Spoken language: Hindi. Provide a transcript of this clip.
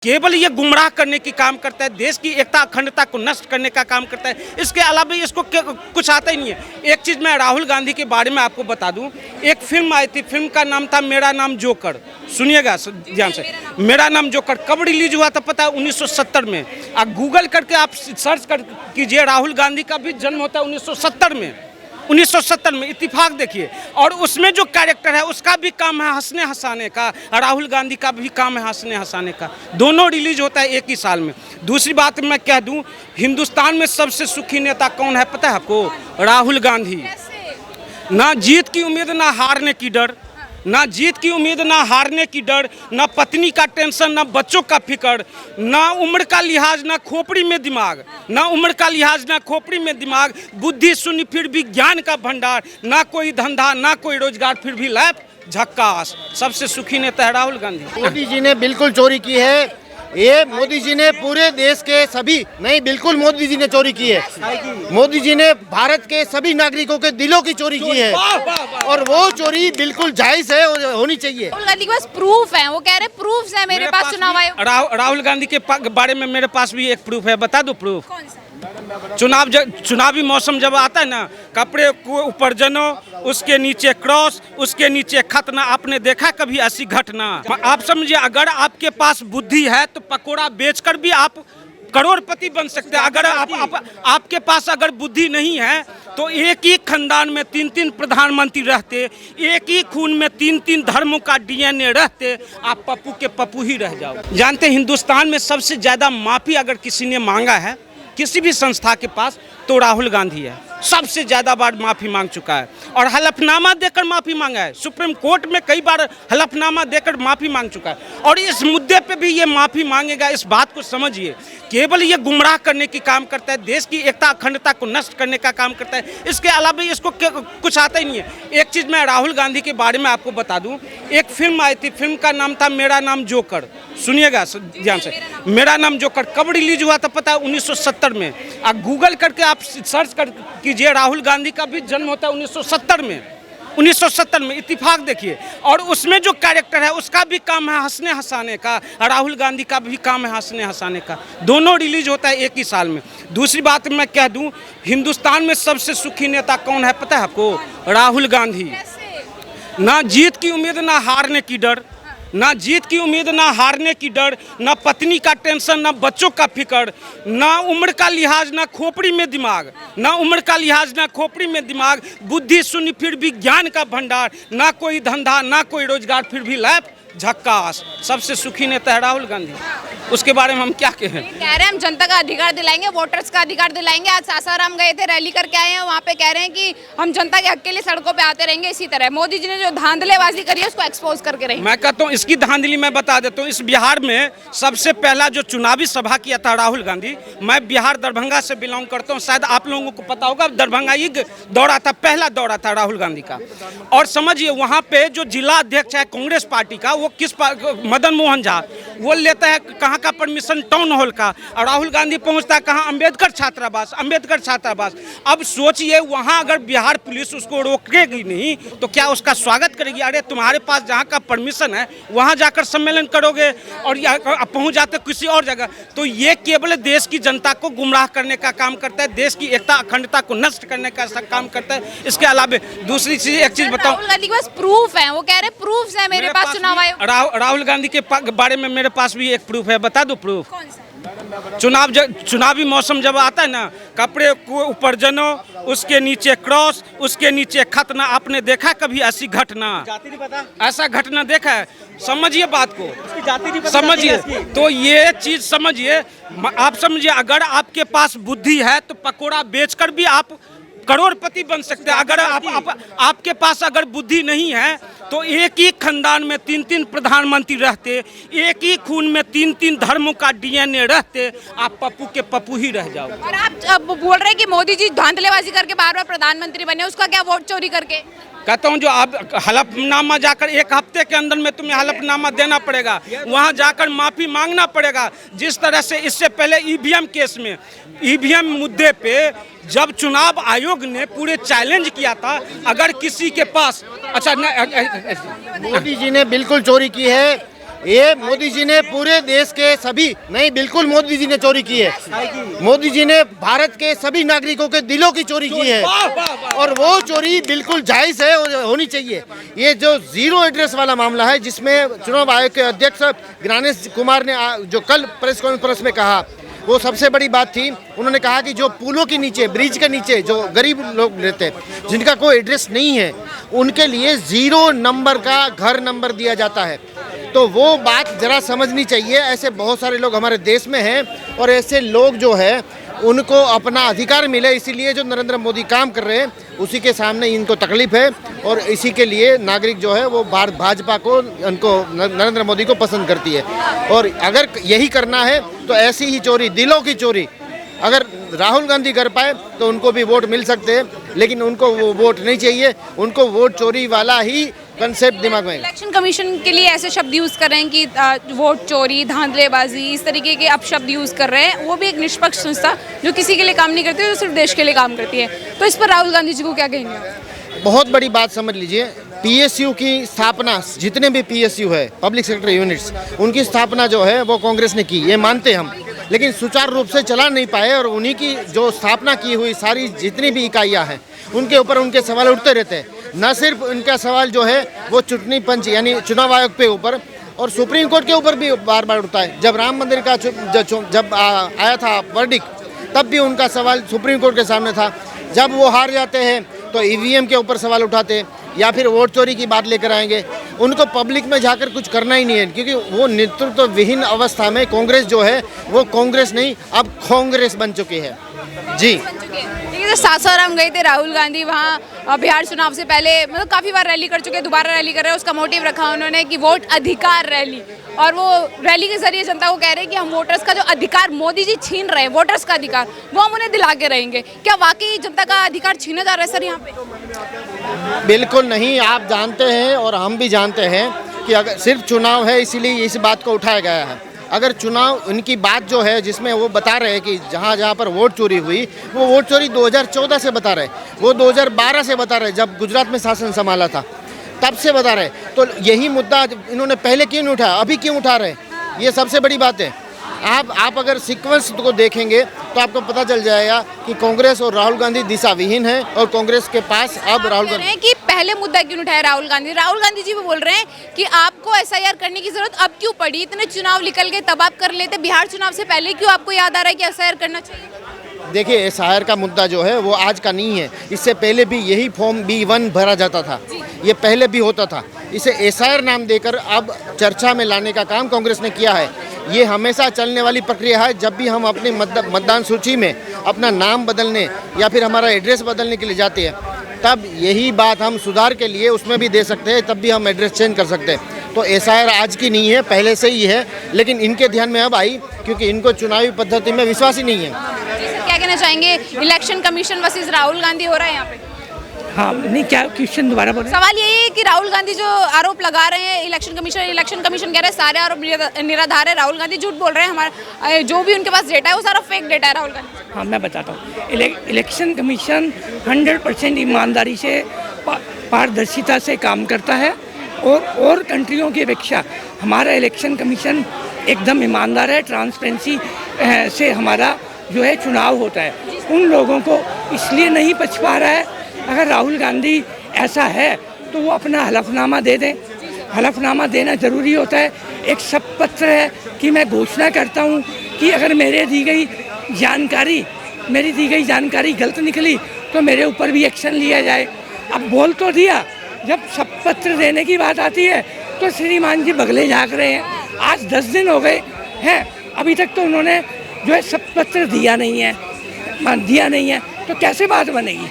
केवल ये गुमराह करने की काम करता है, देश की एकता अखंडता को नष्ट करने का काम करता है। इसके अलावा इसको कुछ आता ही नहीं है। एक चीज़ मैं राहुल गांधी के बारे में आपको बता दूं, एक फिल्म आई थी, फिल्म का नाम था मेरा नाम जोकर। सुनिएगा ध्यान से, मेरा नाम जोकर कब रिलीज हुआ था पता है? 1970 में। आप गूगल करके आप सर्च कर कीजिए, राहुल गांधी का भी जन्म होता है 1970 में। 1970 में इत्तेफाक देखिए, और उसमें जो कैरेक्टर है उसका भी काम है हंसने हंसाने का, राहुल गांधी का भी काम है हंसने हंसाने का। दोनों रिलीज होता है एक ही साल में। दूसरी बात मैं कह दूं, हिंदुस्तान में सबसे सुखी नेता कौन है पता है आपको? राहुल गांधी। ना जीत की उम्मीद, ना हारने की डर, ना जीत की उम्मीद, ना हारने की डर, ना पत्नी का टेंशन, ना बच्चों का फिक्र, ना उम्र का लिहाज, ना खोपड़ी में दिमाग, ना उम्र का लिहाज, ना खोपड़ी में दिमाग, बुद्धि शून्य फिर भी ज्ञान का भंडार, ना कोई धंधा, ना कोई रोजगार, फिर भी लैप झक्कास। सबसे सुखी नेता है राहुल गांधी। मोदी जी ने बिल्कुल चोरी की है। ये मोदी जी ने पूरे देश के सभी नहीं, बिल्कुल मोदी जी ने चोरी की है। मोदी जी ने भारत के सभी नागरिकों के दिलों की चोरी की है, और वो चोरी बिल्कुल जायज है और होनी चाहिए। राहुल गांधी के पास प्रूफ है, वो कह रहे प्रूफ है मेरे पास चुनाव आयोग। राहुल गांधी के बारे में मेरे पास भी एक प्रूफ है, बता दो प्रूफ। कौन सा? चुनावी मौसम जब आता है ना, कपड़े को ऊपर जनो, उसके नीचे क्रॉस, उसके नीचे खतना। आपने देखा कभी ऐसी घटना? आप समझिए, अगर आपके पास बुद्धि है तो पकोड़ा बेचकर भी आप करोड़पति बन सकते हैं। अगर आपके पास अगर बुद्धि नहीं है तो एक ही खानदान में 3-3 प्रधानमंत्री रहते, एक ही खून में 3-3 धर्मों का डीएनए रहते, आप पप्पू के पप्पू ही रह जाओ। जानते हैं हिंदुस्तान में सबसे ज्यादा माफी अगर किसी ने मांगा है किसी भी संस्था के पास तो राहुल गांधी है। सबसे ज्यादा बार माफी मांग चुका है, और हलफनामा देकर माफी मांगा है। सुप्रीम कोर्ट में कई बार हलफनामा देकर माफी मांग चुका है, और इस मुद्दे पे भी ये माफी मांगेगा। इस बात को समझिए, केवल ये गुमराह करने की काम करता है, देश की एकता अखंडता को नष्ट करने का काम करता है। इसके अलावा इसको कुछ आता ही नहीं है। एक चीज़ मैं राहुल गांधी के बारे में आपको बता दूं, एक फिल्म आई थी, फिल्म का नाम था मेरा नाम जोकर। सुनिएगा ध्यान से, मेरा नाम जोकर कब रिलीज हुआ था पता है? 1970 में। आप गूगल करके आप सर्च कर कीजिए, राहुल गांधी का भी जन्म होता है 1970 में। 1970 में इत्तेफाक देखिए, और उसमें जो कैरेक्टर है उसका भी काम है हंसने हंसाने का, राहुल गांधी का भी काम है हंसने हंसाने का। दोनों रिलीज होता है एक ही साल में। दूसरी बात मैं कह दूं, हिंदुस्तान में सबसे सुखी नेता कौन है पता है आपको? राहुल गांधी। ना जीत की उम्मीद, ना हारने की डर, ना जीत की उम्मीद, ना हारने की डर, ना पत्नी का टेंशन, ना बच्चों का फिक्र, ना उम्र का लिहाज, ना खोपड़ी में दिमाग, ना उम्र का लिहाज, ना खोपड़ी में दिमाग, बुद्धि शून्य फिर भी ज्ञान का भंडार, ना कोई धंधा, ना कोई रोजगार, फिर भी लैप झक्कास। सबसे सुखी नेता है राहुल गांधी। उसके बारे में हम क्या कहें? कह रहे हैं हम जनता का अधिकार दिलाएंगे, वोटर्स का अधिकार दिलाएंगे। आज सासाराम गए थे, रैली करके आए हैं, वहाँ पे कह रहे हैं कि हम जनता के हक के लिए सड़कों पे आते रहेंगे। इसी तरह मोदी जी ने जो धांधलेबाजी करी है उसको एक्सपोज करके रही। मैं कहता हूँ इसकी धांधली मैं बता देता हूँ। इस बिहार में सबसे पहला जो चुनावी सभा किया था राहुल गांधी, मैं बिहार दरभंगा से बिलोंग करता हूँ, शायद आप लोगों को पता होगा, दरभंगा ही दौरा था, पहला दौरा था राहुल गांधी का। और समझिए वहाँ पे जो जिला अध्यक्ष है कांग्रेस पार्टी का, वो मदन मोहन झा, वो लेता है कहाँ का परमिशन? टाउन हॉल का। और राहुल गांधी पहुंचता है कहाँ? अंबेडकर छात्रावास, अंबेडकर छात्रावास। अब सोचिए, वहाँ अगर बिहार पुलिस उसको रोकेगी नहीं तो क्या उसका स्वागत करेगी? अरे तुम्हारे पास जहाँ का परमिशन है वहाँ जाकर सम्मेलन करोगे, और पहुँच जाते किसी और जगह। तो ये केवल देश की जनता को गुमराह करने का काम करता है, देश की एकता अखंडता को नष्ट करने का काम करता है। इसके अलावा दूसरी चीज, एक चीज बताऊं, राहुल गांधी के पास प्रूफ है, वो कह रहे प्रूफ है मेरे पास चुनाव आयोग। राहुल गांधी के बारे में मेरे पास भी एक प्रूफ है, बता दो प्रूफ। कौन सा? चुनावी मौसम जब आता है ना, कपड़े को ऊपर जनो, उसके नीचे क्रॉस, उसके नीचे खतना। आपने देखा कभी ऐसी घटना? जाति नहीं पता, ऐसा घटना देखा है? समझिए बात को, जाति नहीं पता, समझिए। तो ये चीज समझिए, आप समझिए, अगर आपके पास बुद्धि है तो पकोड़ा बेचकर भी आप करोड़पति बन सकते हैं। अगर आपके पास अगर बुद्धि नहीं है तो एक ही खानदान में 3-3 प्रधानमंत्री रहते, एक ही खून में 3-3 धर्मों का डीएनए रहते, आप पप्पू के पप्पू ही रह जाओ। और आप अब बोल रहे हैं कि मोदी जी धांधलेबाजी करके बार-बार प्रधानमंत्री बने, उसका क्या वोट चोरी करके? कहता हूँ जो आप हलफनामा जाकर 1 हफ्ते के अंदर में तुम्हें हलफनामा देना पड़ेगा, वहाँ जाकर माफी मांगना पड़ेगा। जिस तरह से इससे पहले ईवीएम केस में, ईवीएम मुद्दे पे जब चुनाव आयोग ने पूरे चैलेंज किया था, अगर किसी के पास मोदी जी ने बिल्कुल चोरी की है। ये मोदी जी ने पूरे देश के सभी नहीं, बिल्कुल मोदी जी ने चोरी की है। मोदी जी ने भारत के सभी नागरिकों के दिलों की चोरी की है और वो चोरी बिल्कुल जायज़ है और होनी चाहिए। ये जो जीरो एड्रेस वाला मामला है, जिसमें चुनाव आयोग के अध्यक्ष ज्ञानेश कुमार ने जो कल प्रेस कॉन्फ्रेंस में कहा, वो सबसे बड़ी बात थी। उन्होंने कहा कि जो पुलों के नीचे, ब्रिज के नीचे जो गरीब लोग रहते हैं, जिनका कोई एड्रेस नहीं है, उनके लिए 0 नंबर का घर नंबर दिया जाता है। तो वो बात ज़रा समझनी चाहिए। ऐसे बहुत सारे लोग हमारे देश में हैं और ऐसे लोग जो है उनको अपना अधिकार मिले, इसीलिए जो नरेंद्र मोदी काम कर रहे हैं उसी के सामने इनको तकलीफ है और इसी के लिए नागरिक जो है वो भाजपा को, उनको नरेंद्र मोदी को पसंद करती है। और अगर यही करना है तो ऐसी ही चोरी, दिलों की चोरी अगर राहुल गांधी कर पाए तो उनको भी वोट मिल सकते हैं, लेकिन उनको वो वोट नहीं चाहिए। उनको वोट चोरी वाला ही कंसेप्ट दिमाग में। इलेक्शन कमीशन के लिए ऐसे शब्द यूज कर रहे हैं कि वोट चोरी, धांधलेबाजी, इस तरीके के अपशब्द यूज कर रहे हैं। वो भी एक निष्पक्ष संस्था जो किसी के लिए काम नहीं करती, जो सिर्फ देश के लिए काम करती है। तो इस पर राहुल गांधी जी को क्या कहेंगे? बहुत बड़ी बात समझ लीजिए, पीएसयू की स्थापना, जितने भी पीएसयू है, पब्लिक सेक्टर यूनिट्स, उनकी स्थापना जो है वो कांग्रेस ने की, ये मानते हम, लेकिन सुचारू रूप से चला नहीं पाए और उन्हीं की जो स्थापना की हुई सारी जितनी भी इकाइयाँ हैं उनके ऊपर उनके सवाल उठते रहते हैं। न सिर्फ उनका सवाल जो है वो चुनावी पंच यानी चुनाव आयोग पे ऊपर और सुप्रीम कोर्ट के ऊपर भी बार बार उठता है। जब राम मंदिर का जब आया था वर्डिक्ट, तब भी उनका सवाल सुप्रीम कोर्ट के सामने था। जब वो हार जाते हैं तो ईवीएम के ऊपर सवाल उठाते हैं या फिर वोट चोरी की बात लेकर आएंगे। उनको पब्लिक में जाकर कुछ करना ही नहीं है, क्योंकि वो नेतृत्व विहीन अवस्था में कांग्रेस जो है वो कांग्रेस नहीं, अब कांग्रेस बन चुकी है। जी, देखिए, सासाराम गए थे राहुल गांधी, वहाँ बिहार चुनाव से पहले मतलब काफ़ी बार रैली कर चुके, दोबारा रैली कर रहे हैं। उसका मोटिव रखा उन्होंने कि वोट अधिकार रैली, और वो रैली के जरिए जनता को कह रहे हैं कि हम वोटर्स का जो अधिकार मोदी जी छीन रहे हैं, वोटर्स का अधिकार, वो हम उन्हें दिला के रहेंगे। क्या वाकई जनता का अधिकार छीना जा रहा है सर यहाँ पे? बिल्कुल नहीं। आप जानते हैं और हम भी जानते हैं कि अगर सिर्फ चुनाव है इसीलिए इस बात को उठाया गया है। अगर चुनाव, उनकी बात जो है जिसमें वो बता रहे हैं कि जहाँ जहाँ पर वोट चोरी हुई, वो वोट चोरी 2014 से बता रहे, वो 2012 से बता रहे, जब गुजरात में शासन संभाला था तब से बता रहे। तो यही मुद्दा इन्होंने पहले क्यों नहीं उठाया, अभी क्यों उठा रहे? ये सबसे बड़ी बात है। आप अगर सीक्वेंस को देखेंगे तो आपको पता चल जाएगा कि कांग्रेस और राहुल गांधी दिशा विहीन है और कांग्रेस के पास अब राहुल गांधी कि पहले मुद्दा क्यों उठाया राहुल गांधी? राहुल गांधी जी भी बोल रहे हैं कि आपको एसआईआर करने की जरूरत अब क्यों पड़ी? इतने चुनाव निकल गए तब आप कर लेते, बिहार चुनाव से पहले क्यों आपको याद आ रहा है कि एसआईआर करना चाहिए? देखिए, एसआईआर का मुद्दा जो है वो आज का नहीं है। इससे पहले भी यही फॉर्म B1 भरा जाता था, ये पहले भी होता था। इसे एसआईआर नाम देकर अब चर्चा में लाने का काम कांग्रेस ने किया है। ये हमेशा चलने वाली प्रक्रिया है। जब भी हम अपनी मतदान सूची में अपना नाम बदलने या फिर हमारा एड्रेस बदलने के लिए जाते हैं, तब यही बात हम सुधार के लिए उसमें भी दे सकते हैं, तब भी हम एड्रेस चेंज कर सकते हैं। तो एसआईआर आज की नहीं है, पहले से ही है, लेकिन इनके ध्यान में अब आई क्योंकि इनको चुनावी पद्धति में विश्वास ही नहीं है। क्या कहना चाहेंगे? Election commission versus Rahul Gandhi हो रहा है यहाँ पे? हाँ, नहीं, क्या क्वेश्चन दोबारा बोले? सवाल यही है कि राहुल गांधी जो आरोप लगा रहे हैं, इलेक्शन कमीशन कह रहे हैं सारे आरोप निराधार है, राहुल गांधी झूठ बोल रहे हैं, हमारे जो भी उनके पास डेटा है वो सारा फेक डेटा है राहुल गांधी। हाँ, मैं बताता हूँ। इलेक्शन कमीशन 100% ईमानदारी से, पारदर्शिता से काम करता है और कंट्रियों की अपेक्षा हमारा इलेक्शन कमीशन एकदम ईमानदार है। ट्रांसपेरेंसी से हमारा जो है चुनाव होता है। उन लोगों को इसलिए नहीं बच पा रहा है। अगर राहुल गांधी ऐसा है तो वो अपना हलफनामा दे दें। हलफनामा देना ज़रूरी होता है। एक शपथ पत्र है कि मैं घोषणा करता हूँ कि अगर मेरी दी गई जानकारी गलत निकली तो मेरे ऊपर भी एक्शन लिया जाए। अब बोल तो दिया, जब शपथ पत्र देने की बात आती है तो श्रीमान जी बगले झाँक रहे हैं। आज 10 दिन हो गए हैं, अभी तक तो उन्होंने जो है शपथ पत्र दिया नहीं है, तो कैसे बात बनेगी?